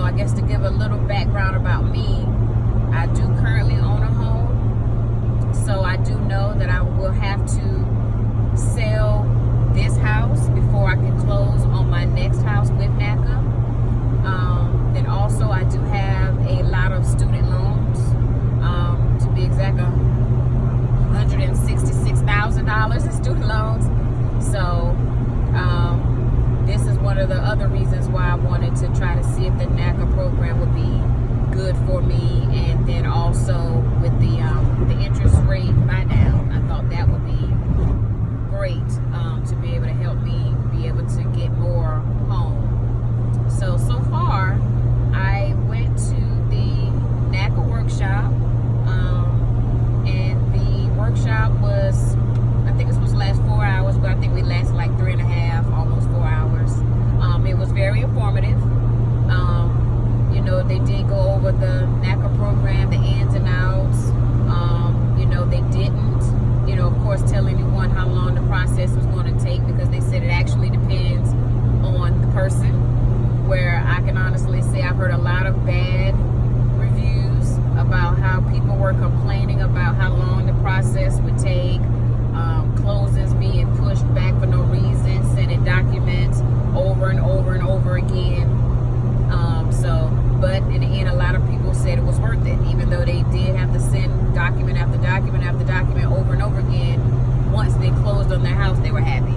I guess to give a little background about me, I do currently own a home, so I do know that I will have to sell this house before I can close on my next house with NACA. Then also I do have a lot of student loans, to be exact, $166,000 in student loans. So this is one of the other reasons why I wanted to try to see if the NACA program would be good for me, and then also with the interest rate buy down, I thought that would be great to be able to help me be able to get more home. So far I went to the NACA workshop, and the workshop was, I think it was supposed to last 4 hours, but I think we lasted like 3.5, almost 4 hours. It was very informative. You know, they did go over the NACA program, the ins and outs. You know, they didn't, you know, of course, tell anyone how long the process was going to take, because they said it actually depends on the person. Where I can honestly say I've heard a lot of bad reviews about how people were complaining about how long the process would take, closings being pushed back for no reason, sending documents over and over and over again. But in the end, a lot of people said it was worth it, even though they did have to send document after document after document over and over again. Once they closed on their house, they were happy.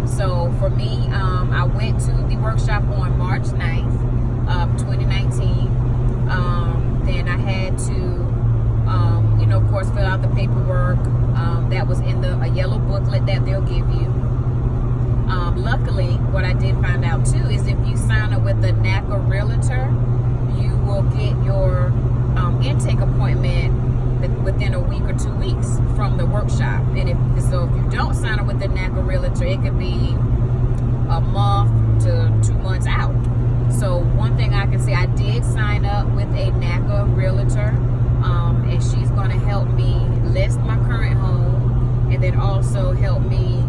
So for me, I went to the workshop on March 9th, 2019. Then I had to, you know, of course, fill out the paperwork that was in a yellow booklet that they'll give you. Luckily, what I did find out too is if you sign up with the NACA Realtor, you will get your intake appointment within a week or 2 weeks from the workshop. And if you don't sign up with the NACA Realtor, it could be a month to 2 months out. So one thing I can say, I did sign up with a NACA Realtor, and she's going to help me list my current home, and then also help me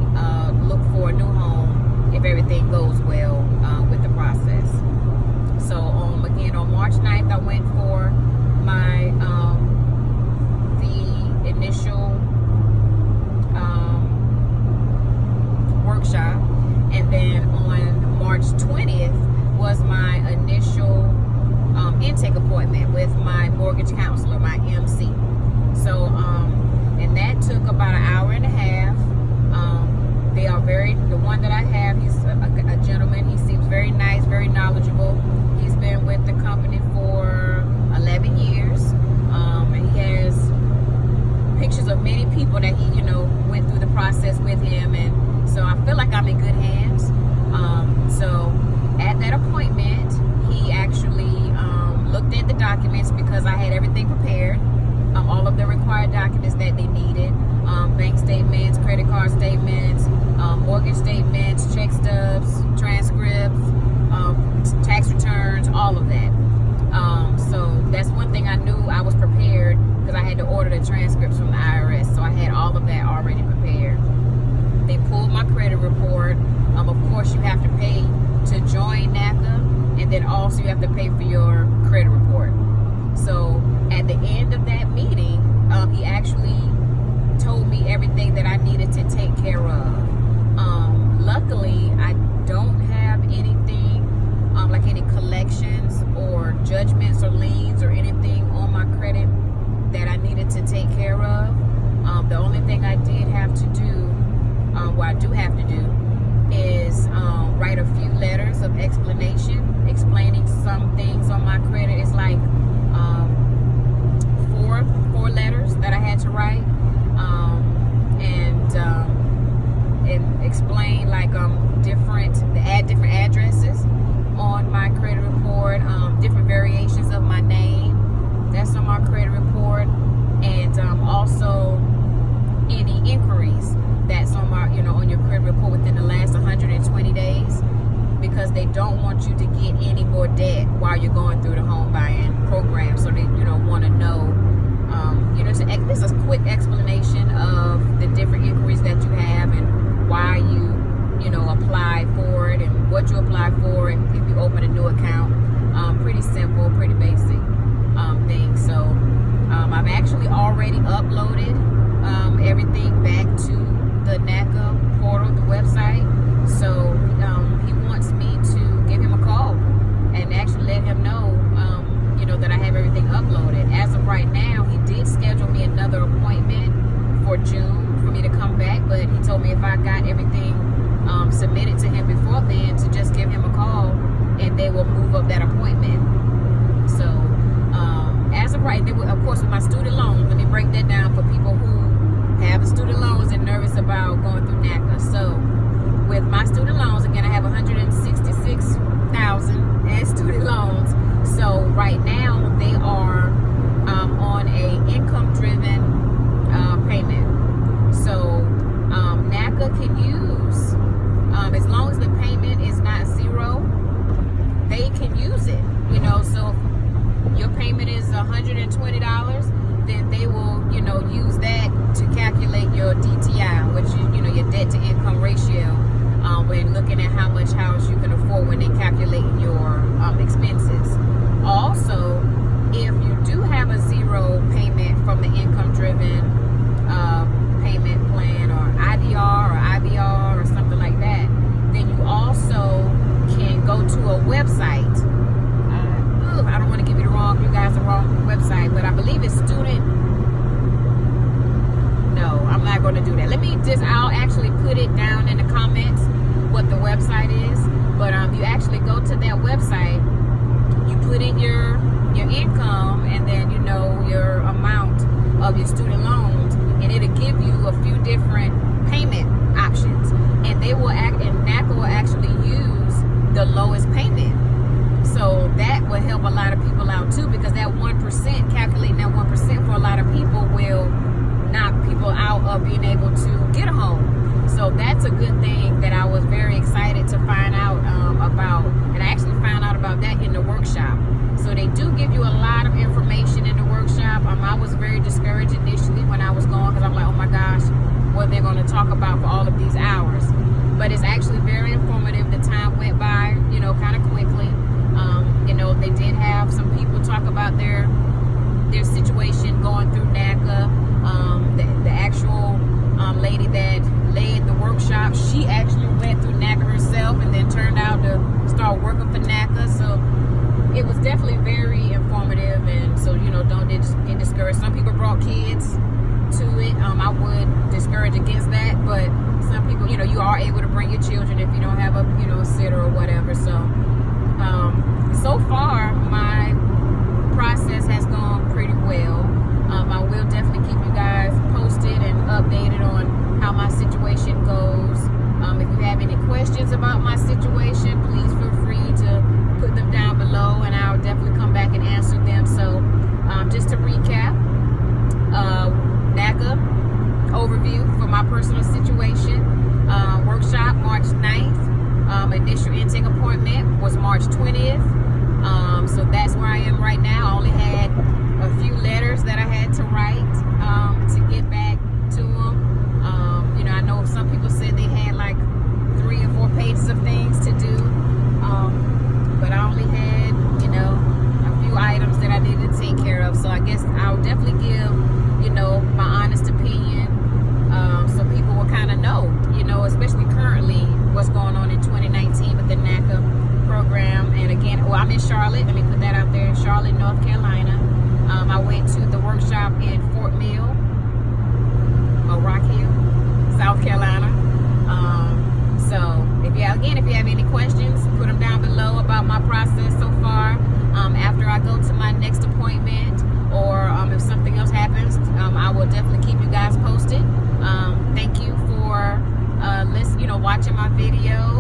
look for a new home if everything goes well with the process. So again, on March 9th, I went for my the initial workshop, and then on March 20th was my initial intake appointment with my mortgage counselor, my MC. So and that took about an hour and a half. They are the one that I have, he's a gentleman. He seems very nice, very knowledgeable. He's been with the company for 11 years. And he has pictures of many people that he, you know, went through the process with him. And so I feel like I'm in good hands. So at that appointment, he actually looked at the documents, because I had everything prepared. All of the required documents that they needed. Bank statements, credit card statements, mortgage statements, check stubs, transcripts, tax returns, all of that. So that's one thing I knew I was prepared, because I had to order the transcripts from the IRS. So I had all of that already prepared. They pulled my credit report. Of course, you have to pay to join NACA, and then also you have to pay for your credit report. So at the end of that meeting, he actually told me everything that I needed to take care of. Luckily, I don't have anything like any collections or judgments or liens or anything on my credit that I needed to take care of. The only thing I did have to do, what I do have to do, is write a few letters of explanation, explaining some things on my credit. It's like four letters that I had to write, and explain like add different addresses on my credit report, different variations of my name that's on my credit report, and also any inquiries that's on my, you know, on your credit report within the last 120 days, because they don't want you to get any more debt while you're going through the home buying program. So they, you know, want to know, you know, this is a quick explanation of the different inquiries that you have and why you know, apply for it and what you apply for, and if you open a new account. Pretty uploaded everything back to the NACA portal, the website. So he wants me to give him a call and actually let him know, that I have everything uploaded. As of right now, he did schedule me another appointment for June for me to come back, but he told me if I got everything submitted to him before then, to just give him a call and they will move up that appointment. So as of right, of course, with my student loans, let me break that down for people who have student loans and nervous about going through NACA. So with my student loans, again, I have $166,000 in student loans. So right now they are on a income-driven payment. So NACA can use, as long as the payment is not zero, they can use it. So if your payment is $120, then they will, use that to calculate your DTI, which is, your debt to income ratio, when looking at how much house you can afford when they calculate your expenses. Also, if you do have a zero payment from the income-driven payment plan, or IDR or IBR or something like that, then you also can go to a website. I don't want to give you the wrong website, but I believe it's No, I'm not going to do that. I'll actually put it down in the comments what the website is. But you actually go to that website, you put in your income, and then your amount of your student loans, and it'll give you a few different payment options, and NACA will actually use the lowest payment. So that will help a lot of people out too, because that 1%, calculating that 1% for a lot of people will knock people out of being able to get a home. So that's a good thing that I was very excited to find out about, and I actually found out about that in the workshop. So they do give you a lot of information in the workshop. I was very discouraged initially when I was going, because I'm like, oh my gosh, what they're going to talk about for all of these hours. But it's actually very informative. The time went by, kind of quickly. They did have some people talk about their situation going through NACA. The actual lady that led the workshop, she actually went through NACA herself and then turned out to start working for NACA. So it was definitely very informative, and so don't get discouraged. Some people brought kids to it. I would discourage against that, but some people, you are able to bring your children if you don't have a sitter or whatever. So far my process has gone pretty well. I will definitely keep you guys posted and updated on how my situation goes. If you have any questions about my situation, please feel free to put them down below, and I'll definitely come back and answer them. So just to recap, NACA overview for my personal situation. Workshop March 9th. Initial intake appointment was March 20th. So that's where I am right now. I only had a few letters that I had to write to get back to them. I know some people said they had like 3 or 4 pages of things to do, but I only had a few items that I needed to take care of. So I guess I'll definitely give my honest opinion, so people will kind of know, especially currently what's going on in 2019 with the NACA program. And again, I'm in Charlotte. Let me put that out there, in Charlotte, North Carolina. I went to the workshop in Fort Mill, or Rock Hill, South Carolina. So if you have any questions, put them down below about my process so far. After I go to my next appointment, or if something else happens, I will definitely keep you guys posted. Thank you for watching my video.